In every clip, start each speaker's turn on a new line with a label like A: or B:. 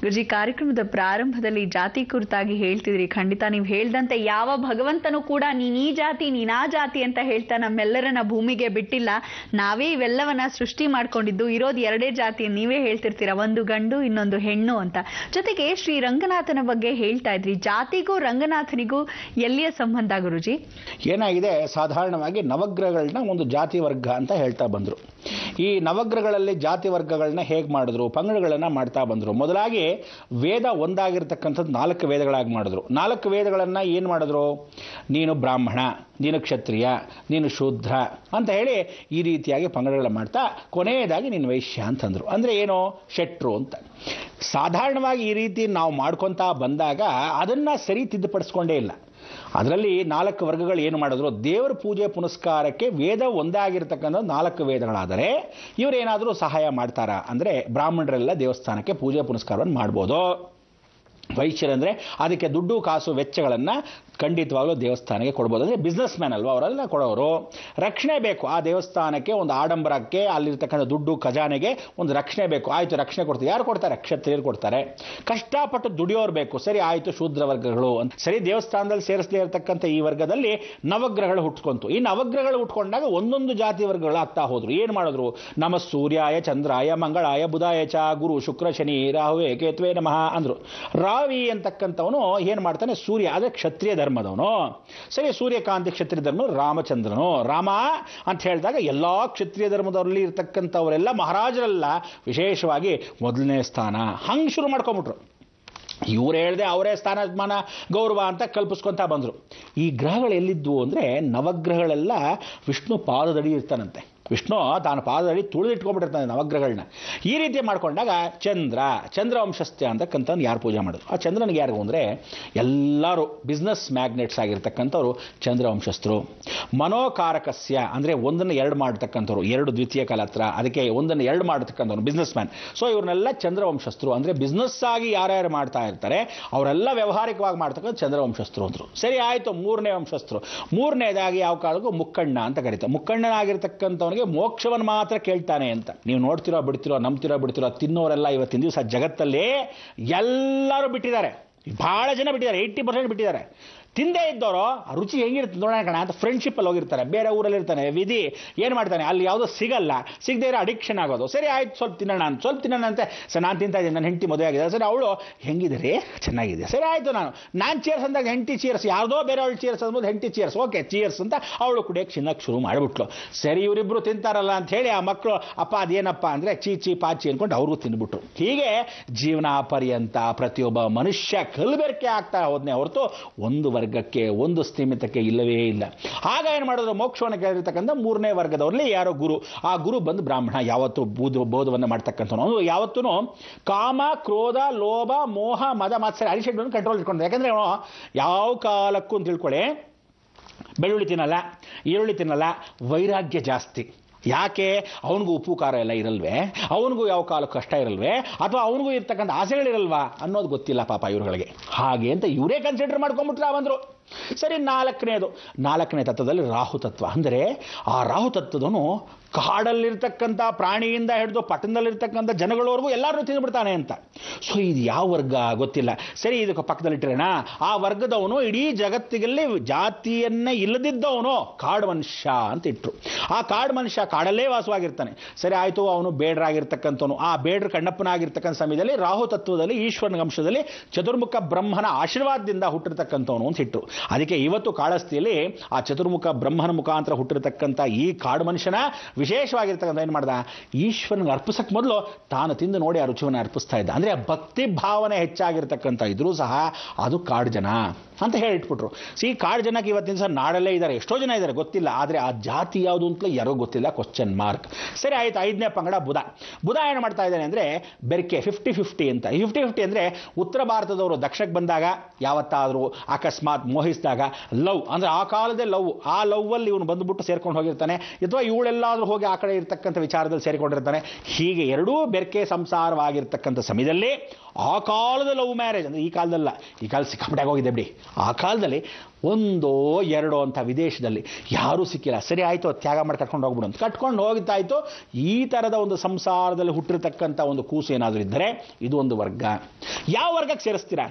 A: ಗುರುಜಿ, ಕಾರ್ಯಕ್ರಮದ ಪ್ರಾರಂಭದಲ್ಲಿ ಜಾತಿ ಕುರಿತಾಗಿ ಹೇಳ್ತಿದ್ರಿ. ಖಂಡಿತ ನೀವು ಹೇಳ್ದಂತೆ ಯಾವ ಭಗವಂತನೂ ಕೂಡ ನೀನ್ ಈ ಜಾತಿ ನೀನ್ ಆ ಜಾತಿ ಅಂತ ಹೇಳ್ತಾ ನಮ್ಮೆಲ್ಲರನ್ನ ಭೂಮಿಗೆ ಬಿಟ್ಟಿಲ್ಲ. ನಾವೇ ಇವೆಲ್ಲವನ್ನ ಸೃಷ್ಟಿ ಮಾಡ್ಕೊಂಡಿದ್ದು. ಇರೋದು ಎರಡೇ ಜಾತಿ ನೀವೇ ಹೇಳ್ತಿರ್ತೀರ, ಒಂದು ಗಂಡು ಇನ್ನೊಂದು ಹೆಣ್ಣು ಅಂತ. ಜೊತೆಗೆ ಶ್ರೀ ರಂಗನಾಥನ ಬಗ್ಗೆ ಹೇಳ್ತಾ ಇದ್ರಿ. ಜಾತಿಗೂ ರಂಗನಾಥನಿಗೂ ಎಲ್ಲಿಯ ಸಂಬಂಧ ಗುರುಜಿ?
B: ಏನಾಗಿದೆ, ಸಾಧಾರಣವಾಗಿ ನವಗ್ರಹಗಳನ್ನ ಒಂದು ಜಾತಿ ವರ್ಗ ಅಂತ ಹೇಳ್ತಾ ಬಂದ್ರು. ಈ ನವಗ್ರಹಗಳಲ್ಲಿ ಜಾತಿ ವರ್ಗಗಳನ್ನ ಹೇಗೆ ಮಾಡಿದ್ರು, ಪಂಗಡಗಳನ್ನ ಮಾಡ್ತಾ ಬಂದ್ರು. ಮೊದಲಾಗಿ ವೇದ ಒಂದಾಗಿರ್ತಕ್ಕಂಥದ್ದು 4 ವೇದಗಳಾಗಿ ಮಾಡಿದ್ರು. 4 ವೇದಗಳನ್ನ ಏನು ಮಾಡಿದ್ರು, ನೀನು ಬ್ರಾಹ್ಮಣ, ನೀನು ಕ್ಷತ್ರಿಯ, ನೀನು ಶೂದ್ರ ಅಂತ ಹೇಳಿ ಈ ರೀತಿಯಾಗಿ ಪಂಗಡಗಳ ಮಾಡ್ತಾ ಕೊನೆಯದಾಗಿ ನೀನು ವೈಶ್ಯ ಅಂತಂದ್ರು. ಅಂದರೆ ಏನು, ಶೆಟ್ರು ಅಂತ. ಸಾಧಾರಣವಾಗಿ ಈ ರೀತಿ ನಾವು ಮಾಡ್ಕೊತಾ ಬಂದಾಗ ಅದನ್ನು ಸರಿ ತಿದ್ದುಪಡಿಸ್ಕೊಂಡೇ ಇಲ್ಲ. ಅದರಲ್ಲಿ 4 ವರ್ಗಗಳು ಏನು ಮಾಡಿದ್ರು, ದೇವರ ಪೂಜೆ ಪುನಸ್ಕಾರಕ್ಕೆ ವೇದ ಒಂದಾಗಿರ್ತಕ್ಕಂಥ 4 ವೇದಗಳಾದರೆ ಇವರೇನಾದರೂ ಸಹಾಯ ಮಾಡ್ತಾರಾ ಅಂದರೆ, ಬ್ರಾಹ್ಮಣರೆಲ್ಲ ದೇವಸ್ಥಾನಕ್ಕೆ ಪೂಜೆ ಪುನಸ್ಕಾರವನ್ನು ಮಾಡ್ಬೋದು. ವೈಶ್ಯರಂದರೆ ಅದಕ್ಕೆ ದುಡ್ಡು ಕಾಸು ವೆಚ್ಚಗಳನ್ನು ಖಂಡಿತವಾಗ್ಲೂ ದೇವಸ್ಥಾನಕ್ಕೆ ಕೊಡ್ಬೋದು. ಅಂದರೆ ಬಿಸ್ನೆಸ್ ಮ್ಯಾನ್ ಅಲ್ವಾ, ಅವರೆಲ್ಲ ಕೊಡೋರು. ರಕ್ಷಣೆ ಬೇಕು ಆ ದೇವಸ್ಥಾನಕ್ಕೆ, ಒಂದು ಆಡಂಬರಕ್ಕೆ, ಅಲ್ಲಿರ್ತಕ್ಕಂಥ ದುಡ್ಡು ಖಜಾನೆಗೆ ಒಂದು ರಕ್ಷಣೆ ಬೇಕು. ಆಯಿತು, ರಕ್ಷಣೆ ಕೊಡ್ತಾರೆ. ಯಾರು ಕೊಡ್ತಾರೆ? ಕ್ಷತ್ರಿಯರು ಕೊಡ್ತಾರೆ. ಕಷ್ಟಪಟ್ಟು ದುಡಿಯೋರು ಬೇಕು. ಸರಿ ಆಯಿತು, ಶೂದ್ರ ವರ್ಗಗಳು ಅಂತ. ಸರಿ, ದೇವಸ್ಥಾನದಲ್ಲಿ ಸೇರಿಸದೇ ಇರತಕ್ಕಂಥ ಈ ವರ್ಗದಲ್ಲಿ ನವಗ್ರಹಗಳು ಹುಟ್ಕೊಂತು. ಈ ನವಗ್ರಹಗಳು ಹುಟ್ಕೊಂಡಾಗ ಒಂದೊಂದು ಜಾತಿ ವರ್ಗಗಳು ಆಗ್ತಾ ಹೋದ್ರು. ಏನು ಮಾಡಿದ್ರು, ನಮ ಸೂರ್ಯಾಯ ಚಂದ್ರಾಯ ಮಂಗಳಾಯ ಬುಧಾಯ ಚ ಗುರು ಶುಕ್ರ ಶನಿ ರಾಹುವೇ ಕೇತುವೆ ನಮಃ ಅಂದ್ರು. ರಾವಿ ಅಂತಕ್ಕಂಥವನು ಏನು ಮಾಡ್ತಾನೆ, ಸೂರ್ಯ, ಆದರೆ ಕ್ಷತ್ರಿಯ ಧರ್ಮದವನು. ಸರಿ, ಸೂರ್ಯಕಾಂತಿ ಕ್ಷತ್ರಿಯ ಧರ್ಮ, ರಾಮಚಂದ್ರನು. ರಾಮ ಅಂತ ಹೇಳಿದಾಗ ಎಲ್ಲ ಕ್ಷತ್ರಿಯ ಧರ್ಮದವರಲ್ಲಿ ಇರ್ತಕ್ಕಂಥವರೆಲ್ಲ ಮಹಾರಾಜರೆಲ್ಲ ವಿಶೇಷವಾಗಿ ಮೊದಲನೇ ಸ್ಥಾನ ಹಂಗೆ ಶುರು ಮಾಡ್ಕೊಂಬಿಟ್ರು. ಇವ್ರು ಹೇಳ್ದೆ ಅವರೇ ಸ್ಥಾನಮಾನ ಗೌರವ ಅಂತ ಕಲ್ಪಿಸ್ಕೊತಾ ಬಂದರು. ಈ ಗ್ರಹಗಳು ಎಲ್ಲಿದ್ವು ಅಂದರೆ, ನವಗ್ರಹಗಳೆಲ್ಲ ವಿಷ್ಣು ಪಾದದಡಿ ಇರ್ತಾನಂತೆ. ವಿಷ್ಣು ತಾನು ಪಾದದಡಿ ತುಳಿದಿಟ್ಕೊಂಡ್ಬಿಟ್ಟಿರ್ತಾನೆ ನವಗ್ರಹಗಳನ್ನ. ಈ ರೀತಿ ಮಾಡ್ಕೊಂಡಾಗ ಚಂದ್ರವಂಶಸ್ಥ್ಯ ಅಂತಕ್ಕಂಥವ್ನು ಯಾರು ಪೂಜೆ ಮಾಡೋದು? ಆ ಚಂದ್ರನಿಗೆ ಯಾರಿಗೂ ಅಂದರೆ ಎಲ್ಲರೂ ಬಿಸ್ನೆಸ್ ಮ್ಯಾಗ್ನೆಟ್ಸ್ ಆಗಿರ್ತಕ್ಕಂಥವ್ರು ಚಂದ್ರವಂಶಸ್ಥರು. ಮನೋಕಾರಕಸ್ಯ ಅಂದರೆ ಒಂದನ್ನು 2 ಮಾಡ್ತಕ್ಕಂಥವ್ರು, 2 ದ್ವಿತೀಯ ಕಲತ್ರ, ಅದಕ್ಕೆ ಒಂದನ್ನು 2 ಮಾಡ್ತಕ್ಕಂಥವ್ರು ಬಿಸ್ನೆಸ್ ಮ್ಯಾನ್. ಸೊ ಇವ್ರನ್ನೆಲ್ಲ ಚಂದ್ರವಂಶಸ್ಥರು. ಅಂದರೆ ಬಿಸ್ನೆಸ್ ಆಗಿ ಯಾರ್ಯಾರು ಮಾಡ್ತಾ ಇರ್ತಾರೆ ಅವರೆಲ್ಲ ವ್ಯವಹಾರಿಕವಾಗಿ ಮಾಡ್ತಕ್ಕಂಥ ಚಂದ್ರವಂಶಸ್ಥರು ಅಂದರು. ಸರಿ ಆಯಿತು, 3ನೇ ವಂಶಸ್ಥರು. 3ನೇದಾಗಿ ಯಾವ ಕಾಲಕ್ಕೂ ಮುಕ್ಕಣ್ಣ ಅಂತ ಕರೀತಾರೆ. ಮುಕ್ಕಣ್ಣನಾಗಿರ್ತಕ್ಕಂಥವನಿಗೆ ಮೋಕ್ಷವನ್ನು ಮಾತ್ರ ಕೇಳ್ತಾನೆ ಅಂತ. ನೀವು ನೋಡ್ತಿರೋ ಬಿಡ್ತಿರೋ, ನಂಬ್ತಿರೋ ಬಿಡ್ತಿರೋ, ತಿನ್ನೋರೆಲ್ಲ ಇವತ್ತಿನ ದಿವಸ ಜಗತ್ತಲ್ಲಿ ಎಲ್ಲರೂ ಬಿಟ್ಟಿದ್ದಾರೆ. ಬಹಳ ಜನ ಬಿಟ್ಟಿದ್ದಾರೆ, 80% ಬಿಟ್ಟಿದ್ದಾರೆ. ತಿಂದೇ ಇದ್ದವರು ರುಚಿ ಹೆಂಗಿರುತ್ತೆ ನೋಡೋಣ ಕಣ ಅಂತ ಫ್ರೆಂಡ್ಶಿಪ್ಪಲ್ಲಿ ಹೋಗಿರ್ತಾರೆ. ಬೇರೆ ಊರಲ್ಲಿ ಇರ್ತಾನೆ, ವಿಧಿ ಏನು ಮಾಡ್ತಾನೆ, ಅಲ್ಲಿ ಯಾವುದೋ ಸಿಗಲ್ಲ, ಸಿಗದೇ ಇರೋ ಅಡಿಕ್ಷನ್ ಆಗೋದು. ಸರಿ ಆಯ್ತು, ಸ್ವಲ್ಪ ತಿನ್ನೋಣ ಅಂತ. ಸರ್ ನಾನು ತಿಂತಾ ಇದ್ದೀನಿ, ನನ್ನ ಹೆಂಡತಿ ಮದುವೆ ಆಗಿದೆ. ಸರಿ, ಅವಳು ಹೆಂಗಿದೆ ರೀ, ಚೆನ್ನಾಗಿದೆ. ಸರಿ ಆಯಿತು, ನಾನು ಚೇರ್ಸ್ ಅಂದಾಗ ಹೆಂಡತಿ ಚೇರ್ಸ್, ಯಾರ್ದೋ ಬೇರೆ ಅವಳು ಚೇರ್ಸ್ ಅಂದ್ಬೋದು, ಹೆಂಡತಿ ಚೇರ್ಸ್, ಓಕೆ ಚೇರ್ಸ್ ಅಂತ ಅವಳು ಕುಡಿಯೋಕ್ಕೆ ಚಿನ್ನಕ್ಕೆ ಶುರು ಮಾಡಿಬಿಟ್ಲು. ಸರಿ, ಇವರಿಬ್ಬರು ತಿಂತಾರಲ್ಲ ಅಂತ ಹೇಳಿ ಆ ಮಕ್ಕಳು, ಅಪ್ಪ ಅದೇನಪ್ಪ ಅಂದರೆ ಚೀಚಿ ಪಾಚಿ ಅಂದ್ಕೊಂಡು ಅವ್ರಿಗೂ ತಿಂದ್ಬಿಟ್ರು. ಹೀಗೆ ಜೀವನ ಪರ್ಯಂತ ಪ್ರತಿಯೊಬ್ಬ ಮನುಷ್ಯ ಕಲಬೆರಕೆ ಆಗ್ತಾ ಹೋದ್ನೆ ಹೊರತು ಒಂದು ವರ್ಗಕ್ಕೆ, ಒಂದು ಸ್ಥೀಮಿತಕ್ಕೆ ಇಲ್ಲವೇ ಇಲ್ಲ. ಆಗ ಏನು ಮಾಡಿದ್ರು, ಮೋಕ್ಷವನ್ನು ಕೇಳಿರ್ತಕ್ಕಂಥ 3ನೇ ವರ್ಗದವರಲ್ಲಿ ಯಾರೋ ಗುರು. ಆ ಗುರು ಬಂದು ಬ್ರಾಹ್ಮಣ. ಯಾವತ್ತೂ ಬೋಧವನ್ನು ಮಾಡ್ತಕ್ಕಂಥವನು. ಯಾವತ್ತೂ ಕಾಮ, ಕ್ರೋಧ, ಲೋಭ, ಮೋಹ, ಮದ, ಮಾತ್ಸರ್ಯ, ಅರಿಷಡ್ಗಳನ್ನು ಕಂಟ್ರೋಲ್ ಇಟ್ಕೊಂಡು. ಯಾಕಂದರೆ ಅವನು ಯಾವ ಕಾಲಕ್ಕೂ ಅಂತ ತಿಳ್ಕೊಳ್ಳಿ, ಬೆಳ್ಳುಳ್ಳಿ ತಿನ್ನಲ್ಲ, ಈರುಳ್ಳಿ ತಿನ್ನಲ್ಲ, ವೈರಾಗ್ಯ ಜಾಸ್ತಿ. ಯಾಕೆ? ಅವನಿಗೂ ಉಪ್ಪು ಖಾರ ಎಲ್ಲ ಇರಲ್ವೇ, ಅವನಿಗೂ ಯಾವ ಕಾಲಕ್ಕೆ ಕಷ್ಟ ಇರಲ್ವೇ, ಅಥವಾ ಅವನಿಗೂ ಇರ್ತಕ್ಕಂಥ ಆಸೆಗಳಿರಲ್ವಾ ಅನ್ನೋದು ಗೊತ್ತಿಲ್ಲ ಪಾಪ ಇವ್ರುಗಳಿಗೆ. ಹಾಗೆ ಅಂತ ಇವರೇ ಕನ್ಸಿಡರ್ ಮಾಡ್ಕೊಂಡ್ಬಿಟ್ರೆ ಬಂದರು. ಸರಿ, 4ನೇ ತತ್ವದಲ್ಲಿ ರಾಹು ತತ್ವ. ಅಂದರೆ ಆ ರಾಹು ತತ್ವದವನು ಕಾಡಲ್ಲಿರ್ತಕ್ಕಂಥ ಪ್ರಾಣಿಯಿಂದ ಹಿಡಿದು ಪಟ್ಟಣದಲ್ಲಿರ್ತಕ್ಕಂಥ ಜನಗಳವರೆಗೂ ಎಲ್ಲರೂ ತಿಂದುಬಿಡ್ತಾನೆ ಅಂತ. ಸೊ ಇದು ಯಾವ ವರ್ಗ ಗೊತ್ತಿಲ್ಲ. ಸರಿ, ಇದಕ್ಕೆ ಪಕ್ಕದಲ್ಲಿಟ್ಟಿರೋಣ. ಆ ವರ್ಗದವನು ಇಡೀ ಜಗತ್ತಿನಲ್ಲಿ ಜಾತಿಯನ್ನೇ ಇಲ್ಲದಿದ್ದವನು ಕಾಡು ಮನುಷ್ಯ ಅಂತ ಇಟ್ಟರು. ಆ ಕಾಡು ಮನುಷ್ಯ ಕಾಡಲ್ಲೇ ವಾಸವಾಗಿರ್ತಾನೆ. ಸರಿ ಆಯಿತು, ಅವನು ಬೇಡರಾಗಿರ್ತಕ್ಕಂಥವನು. ಆ ಬೇಡ್ರ ಕಣ್ಣಪ್ಪನಾಗಿರ್ತಕ್ಕಂಥ ಸಮಯದಲ್ಲಿ ರಾಹು ತತ್ವದಲ್ಲಿ ಈಶ್ವರನ ಅಂಶದಲ್ಲಿ ಚತುರ್ಮುಖ ಬ್ರಹ್ಮನ ಆಶೀರ್ವಾದದಿಂದ ಹುಟ್ಟಿರ್ತಕ್ಕಂಥವನು ಅಂತ ಇಟ್ಟರು. ಅದಕ್ಕೆ ಇವತ್ತು ಕಾಳಸ್ತಿಯಲ್ಲಿ ಆ ಚತುರ್ಮುಖ ಬ್ರಹ್ಮನ ಮುಖಾಂತರ ಹುಟ್ಟಿರ್ತಕ್ಕಂಥ ಈ ಕಾಡು ಮನುಷ್ಯನ ವಿಶೇಷವಾಗಿರ್ತಕ್ಕಂಥ ಏನು ಮಾಡ್ದ, ಈಶ್ವರನಿಗೆ ಅರ್ಪಿಸಕ್ಕೆ ಮೊದಲು ತಾನು ತಿಂದು ನೋಡಿ ಆ ರುಚಿಯನ್ನು ಅರ್ಪಿಸ್ತಾ ಇದ್ದ. ಅಂದರೆ ಭಕ್ತಿ ಭಾವನೆ ಹೆಚ್ಚಾಗಿರ್ತಕ್ಕಂಥ ಇದ್ರೂ ಸಹ ಅದು ಕಾಡು ಜನ ಅಂತ ಹೇಳಿಟ್ಬಿಟ್ರು. ಕಾಡು ಜನಕ್ಕೆ ಇವತ್ತಿನ ಸಹ ನಾಡಲ್ಲೇ ಇದ್ದಾರೆ, ಎಷ್ಟೋ ಜನ ಇದ್ದಾರೆ, ಗೊತ್ತಿಲ್ಲ. ಆದರೆ ಆ ಜಾತಿ ಯಾವುದು ಅಂತಲೇ ಯಾರೋ ಗೊತ್ತಿಲ್ಲ, ಕ್ವಶನ್ ಮಾರ್ಕ್. ಸರಿ ಆಯಿತು, 5ನೇ ಪಂಗಡ ಬುಧ ಏನು ಮಾಡ್ತಾ ಇದ್ದಾನೆ ಅಂದರೆ ಬೆರಕೆ 50-50 ಅಂತ. 50-50 ಅಂದರೆ ಉತ್ತರ ಭಾರತದವರು ದಕ್ಷಿಣಕ್ಕೆ ಬಂದಾಗ ಯಾವತ್ತಾದರೂ ಅಕಸ್ಮಾತ್ ಮೋಹಿಸಿದಾಗ ಲವ್ ಅಂದರೆ ಆ ಕಾಲದೇ ಲವ್, ಆ ಲವ್ವಲ್ಲಿ ಇವನು ಬಂದುಬಿಟ್ಟು ಸೇರ್ಕೊಂಡು ಹೋಗಿರ್ತಾನೆ, ಅಥವಾ ಇವಳೆಲ್ಲಾದರೂ ಹೋಗಿ ಆ ಕಡೆ ಇರ್ತಕ್ಕಂಥ ವಿಚಾರದಲ್ಲಿ ಸೇರಿಕೊಂಡಿರ್ತಾನೆ. ಹೀಗೆ ಎರಡೂ ಬೆರಕೆ ಸಂಸಾರವಾಗಿರ್ತಕ್ಕಂಥ ಸಮಯದಲ್ಲಿ ಆ ಕಾಲದ ಲವ್ ಮ್ಯಾರೇಜ್ ಅಂದರೆ ಈ ಕಾಲದಲ್ಲ, ಈ ಕಾಲ ಸಿಕ್ಕಾಪಟ್ಟೆ ಹೋಗಿದೆ ಬಿಡಿ. ಆ ಕಾಲದಲ್ಲಿ ಒಂದೋ ಎರಡೋ ಅಂತ ವಿದೇಶದಲ್ಲಿ ಯಾರೂ ಸಿಕ್ಕಿಲ್ಲ. ಸರಿ ಆಯಿತು, ತ್ಯಾಗ ಮಾಡಿ ಕಟ್ಕೊಂಡು ಹೋಗ್ಬಿಡು ಅಂತ ಕಟ್ಕೊಂಡು ಹೋಗಿತ್ತಾಯಿತು. ಈ ಥರದ ಒಂದು ಸಂಸಾರದಲ್ಲಿ ಹುಟ್ಟಿರ್ತಕ್ಕಂಥ ಒಂದು ಕೂಸು ಏನಾದರೂ ಇದ್ದರೆ ಇದು ಒಂದು ವರ್ಗ. ಯಾವ ವರ್ಗಕ್ಕೆ ಸೇರಿಸ್ತೀರಾ?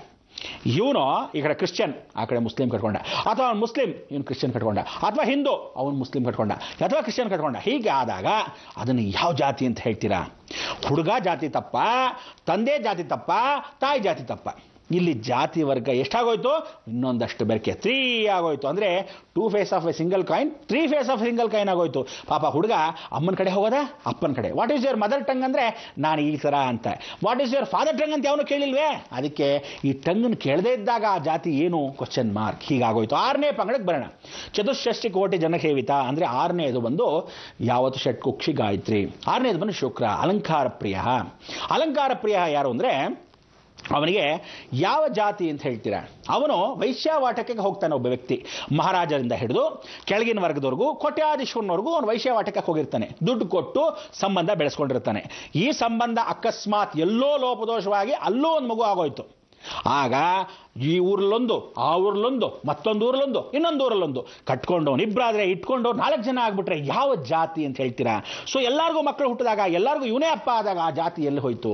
B: ಇವನು ಈ ಕಡೆ ಕ್ರಿಶ್ಚಿಯನ್, ಆ ಕಡೆ ಮುಸ್ಲಿಂ ಕಟ್ಕೊಂಡ, ಅಥವಾ ಅವನು ಮುಸ್ಲಿಂ ಇವನು ಕ್ರಿಶ್ಚಿಯನ್ ಕಟ್ಕೊಂಡ, ಅಥವಾ ಹಿಂದೂ ಅವನು ಮುಸ್ಲಿಂ ಕಟ್ಕೊಂಡ, ಅಥವಾ ಕ್ರಿಶ್ಚಿಯನ್ ಕಟ್ಕೊಂಡ. ಹೀಗೆ ಆದಾಗ ಅದನ್ನು ಯಾವ ಜಾತಿ ಅಂತ ಹೇಳ್ತೀರಾ? ಹುಡುಗ ಜಾತಿ ತಪ್ಪ, ತಂದೆ ಜಾತಿ ತಪ್ಪ, ತಾಯಿ ಜಾತಿ ತಪ್ಪ? ಇಲ್ಲಿ ಜಾತಿ ವರ್ಗ ಎಷ್ಟಾಗೋಯ್ತು? ಇನ್ನೊಂದಷ್ಟು ಬೆರಕೆ 3 ಆಗೋಯ್ತು. ಅಂದರೆ 2 face of a single coin, 3 face of single coin ಆಗೋಯ್ತು. ಪಾಪ ಹುಡುಗ ಅಮ್ಮನ ಕಡೆ ಹೋಗೋದ, ಅಪ್ಪನ ಕಡೆ. What is your mother tongue ಅಂದರೆ ನಾನು ಈ ಥರ ಅಂತ. What is your father tongue ಅಂತ ಯಾವನು ಕೇಳಿಲ್ವೇ? ಅದಕ್ಕೆ ಈ ಟಂಗನ್ನು ಕೇಳದೇ ಇದ್ದಾಗ ಆ ಜಾತಿ ಏನು ಕ್ವಶನ್ ಮಾರ್ಕ್. ಹೀಗಾಗೋಯ್ತು. 6ನೇ ಪಂಗಡಕ್ಕೆ ಬರೋಣ. ಚತುಷ್ಷಷ್ಟಿ ಕೋಟಿ ಜನಸೇವಿತ ಅಂದರೆ 6ನೇದು ಬಂದು ಯಾವತ್ತು ಷಟ್ಕುಕ್ಷಿ ಗಾಯತ್ರಿ. 6ನೇದು ಬಂದು ಶುಕ್ರ, ಅಲಂಕಾರ ಪ್ರಿಯ. ಅಲಂಕಾರ ಪ್ರಿಯ ಯಾರು ಅಂದರೆ ಅವನಿಗೆ ಯಾವ ಜಾತಿ ಅಂತ ಹೇಳ್ತೀರಾ? ಅವನು ವೈಶ್ಯಾವಾಟಕ್ಕೆ ಹೋಗ್ತಾನೆ. ಒಬ್ಬ ವ್ಯಕ್ತಿ ಮಹಾರಾಜರಿಂದ ಹಿಡಿದು ಕೆಳಗಿನ ವರ್ಗದವರೆಗೂ ಕೋಟ್ಯಾಧೀಶ್ವರನವರೆಗೂ ಅವನು ವೈಶ್ಯಾವಾಟಕ್ಕೆ ಹೋಗಿರ್ತಾನೆ. ದುಡ್ಡು ಕೊಟ್ಟು ಸಂಬಂಧ ಬೆಳೆಸ್ಕೊಂಡಿರ್ತಾನೆ. ಈ ಸಂಬಂಧ ಅಕಸ್ಮಾತ್ ಎಲ್ಲೋ ಲೋಪದೋಷವಾಗಿ ಅಲ್ಲೂ ಒಂದು ಮಗು ಆಗೋಯ್ತು. ಆಗ ಈ ಊರಲ್ಲೊಂದು, ಆ ಊರಲ್ಲೊಂದು, ಮತ್ತೊಂದು ಊರಲ್ಲೊಂದು, ಇನ್ನೊಂದು ಊರಲ್ಲೊಂದು ಕಟ್ಕೊಂಡವನು ಇಬ್ಬರಾದರೆ ಇಟ್ಕೊಂಡು 4 ಜನ ಆಗ್ಬಿಟ್ರೆ ಯಾವ ಜಾತಿ ಅಂತ ಹೇಳ್ತೀರಾ? ಸೊ ಎಲ್ಲರಿಗೂ ಮಕ್ಕಳು ಹುಟ್ಟಿದಾಗ ಎಲ್ಲರಿಗೂ ಇವನೇ ಅಪ್ಪ ಆದಾಗ ಆ ಜಾತಿ ಎಲ್ಲಿ ಹೋಯ್ತು?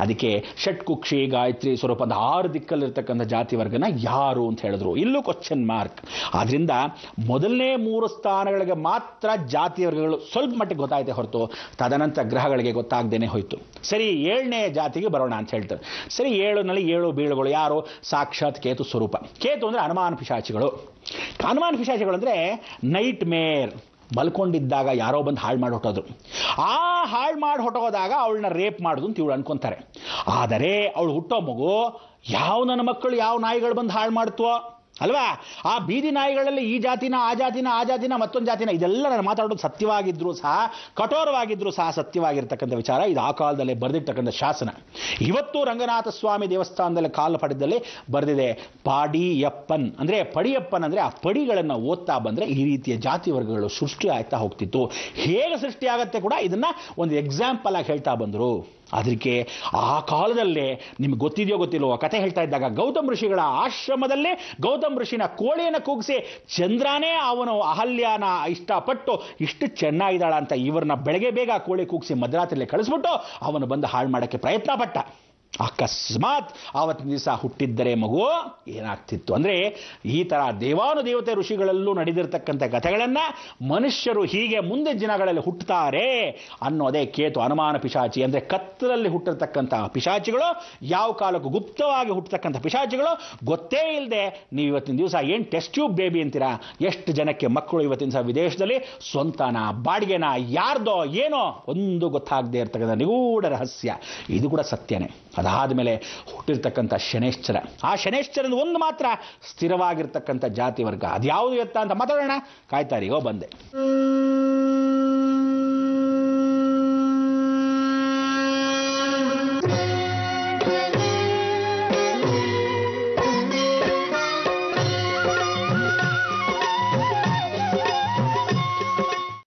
B: ಅದಕ್ಕೆ ಷಟ್ಕುಕ್ಷಿ ಗಾಯತ್ರಿ ಸ್ವರೂಪ ಅಂತ 6 ದಿಕ್ಕಲ್ಲಿರ್ತಕ್ಕಂಥ ಜಾತಿ ವರ್ಗನ ಯಾರು ಅಂತ ಹೇಳಿದ್ರು. ಇಲ್ಲೂ ಕ್ವಶನ್ ಮಾರ್ಕ್. ಆದ್ರಿಂದ ಮೊದಲನೇ 3 ಸ್ಥಾನಗಳಿಗೆ ಮಾತ್ರ ಜಾತಿ ವರ್ಗಗಳು ಸ್ವಲ್ಪ ಮಟ್ಟಿಗೆ ಗೊತ್ತಾಯ್ತೆ ಹೊರತು ತದನಂತರ ಗ್ರಹಗಳಿಗೆ ಗೊತ್ತಾಗ್ದೇನೆ ಹೋಯ್ತು. ಸರಿ, 7ನೇ ಜಾತಿಗೆ ಬರೋಣ ಅಂತ ಹೇಳ್ತಾರೆ. ಸರಿ, 7ನಲ್ಲಿ 7 ಬೀಳುಗಳು ಯಾರು? ಸಾಕ್ಷಾತ್ ಕೇತು ಸ್ವರೂಪ. ಕೇತು ಅಂದರೆ ಅನುಮಾನ ಪಿಶಾಚಿಗಳು. ಅನುಮಾನ ಪಿಶಾಚಿಗಳು ಅಂದರೆ ನೈಟ್ ಮೇರ್, ಮಲ್ಕೊಂಡಿದ್ದಾಗ ಯಾರೋ ಬಂದು ಹಾಳು ಮಾಡಿ ಹೊಟ್ಟೋದ್ರು. ಆ ಹಾಳು ಮಾಡಿ ಹೊಟ್ಟೋದಾಗ ಅವಳನ್ನ ರೇಪ್ ಮಾಡೋದು ಅಂತ ಇವಳು ಅನ್ಕೊಂತಾರೆ. ಆದರೆ ಅವಳು ಹುಟ್ಟೋ ಮಗು ಯಾವ ನನ್ನ ಮಕ್ಕಳು ಯಾವ ನಾಯಿಗಳು ಬಂದು ಹಾಳು ಮಾಡ್ತೋ ಅಲ್ವಾ? ಆ ಬೀದಿ ನಾಯಿಗಳಲ್ಲಿ ಈ ಜಾತಿನ, ಆ ಜಾತಿನ, ಆ ಜಾತಿನ, ಮತ್ತೊಂದು ಜಾತಿನ, ಇದೆಲ್ಲ ನಾನು ಮಾತಾಡೋದು ಸತ್ಯವಾಗಿದ್ರೂ ಸಹ, ಕಠೋರವಾಗಿದ್ರೂ ಸಹ ಸತ್ಯವಾಗಿರ್ತಕ್ಕಂಥ ವಿಚಾರ. ಇದು ಆ ಕಾಲದಲ್ಲೇ ಬರೆದಿರ್ತಕ್ಕಂಥ ಶಾಸನ. ಇವತ್ತು ರಂಗನಾಥ ಸ್ವಾಮಿ ದೇವಸ್ಥಾನದಲ್ಲಿ ಕಾಲು ಪಡೆದಲ್ಲಿ ಬರೆದಿದೆ. ಪಾಡಿಯಪ್ಪನ್ ಅಂದರೆ ಪಡಿಯಪ್ಪನ್ ಅಂದರೆ ಆ ಪಡಿಗಳನ್ನು ಓದ್ತಾ ಬಂದರೆ ಈ ರೀತಿಯ ಜಾತಿ ವರ್ಗಗಳು ಸೃಷ್ಟಿ ಆಗ್ತಾ ಹೋಗ್ತಿತ್ತು. ಹೇಗೆ ಸೃಷ್ಟಿ ಆಗತ್ತೆ ಕೂಡ ಇದನ್ನ ಒಂದು ಎಕ್ಸಾಂಪಲ್ ಆಗಿ ಹೇಳ್ತಾ ಬಂದರು. ಅದಕ್ಕೆ ಆ ಕಾಲದಲ್ಲೇ ನಿಮ್ಗೆ ಗೊತ್ತಿದೆಯೋ ಗೊತ್ತಿಲ್ವೋ ಕತೆ ಹೇಳ್ತಾ ಇದ್ದಾಗ ಗೌತಮ್ ಋಷಿಗಳ ಆಶ್ರಮದಲ್ಲೇ ಗೌತಮ್ ಋಷಿನ ಕೋಳಿಯನ್ನು ಕೂಗಿಸಿ ಚಂದ್ರನೇ ಅವನು ಅಹಲ್ಯನ ಇಷ್ಟಪಟ್ಟು ಇಷ್ಟು ಚೆನ್ನಾಗಿದ್ದಾಳ ಅಂತ ಇವ್ರನ್ನ ಬೆಳಗ್ಗೆ ಬೇಗ ಕೋಳಿ ಕೂಗಿಸಿ ಮಧ್ಯರಾತ್ರಿಯಲ್ಲಿ ಕಳಿಸ್ಬಿಟ್ಟು ಅವನು ಬಂದು ಹಾಳು ಮಾಡೋಕ್ಕೆ ಪ್ರಯತ್ನ ಪಟ್ಟ. ಅಕಸ್ಮಾತ್ ಆವತ್ತಿನ ದಿವಸ ಹುಟ್ಟಿದ್ದರೆ ಮಗು ಏನಾಗ್ತಿತ್ತು ಅಂದರೆ ಈ ಥರ ದೇವಾನುದೇವತೆ ಋಷಿಗಳಲ್ಲೂ ನಡೆದಿರ್ತಕ್ಕಂಥ ಕಥೆಗಳನ್ನು ಮನುಷ್ಯರು ಹೀಗೆ ಮುಂದೆ ದಿನಗಳಲ್ಲಿ ಹುಟ್ಟುತ್ತಾರೆ ಅನ್ನೋದೇ ಕೇತು ಅನುಮಾನ ಪಿಶಾಚಿ. ಅಂದರೆ ಕತ್ತಲಲ್ಲಿ ಹುಟ್ಟಿರ್ತಕ್ಕಂಥ ಪಿಶಾಚಿಗಳು, ಯಾವ ಕಾಲಕ್ಕೂ ಗುಪ್ತವಾಗಿ ಹುಟ್ಟತಕ್ಕಂಥ ಪಿಶಾಚಿಗಳು. ಗೊತ್ತೇ ಇಲ್ಲದೆ ನೀವು ಇವತ್ತಿನ ದಿವಸ ಏನು ಟೆಸ್ಟ್ ಟ್ಯೂಬ್ ಬೇಬಿ ಅಂತೀರಾ? ಎಷ್ಟು ಜನಕ್ಕೆ ಮಕ್ಕಳು ಇವತ್ತಿನ ದಿವಸ ವಿದೇಶದಲ್ಲಿ ಸ್ವಂತನ, ಬಾಡಿಗೆನ, ಯಾರ್ದೋ ಏನೋ ಒಂದು ಗೊತ್ತಾಗದೇ ಇರ್ತಕ್ಕಂಥ ನಿಗೂಢ ರಹಸ್ಯ. ಇದು ಕೂಡ ಸತ್ಯನೇ. ಅದಾದ ಮೇಲೆ ಹುಟ್ಟಿರ್ತಕ್ಕಂಥ ಶನೇಶ್ಚರ. ಆ ಶನೇಶ್ಚರದ ಒಂದು ಮಾತ್ರ ಸ್ಥಿರವಾಗಿರ್ತಕ್ಕಂಥ ಜಾತಿ ವರ್ಗ. ಅದ್ಯಾವುದು ಎತ್ತ ಅಂತ ಮಾತಾಡೋಣ. ಕಾಯ್ತಾರಿಗೋ ಬಂದೆ.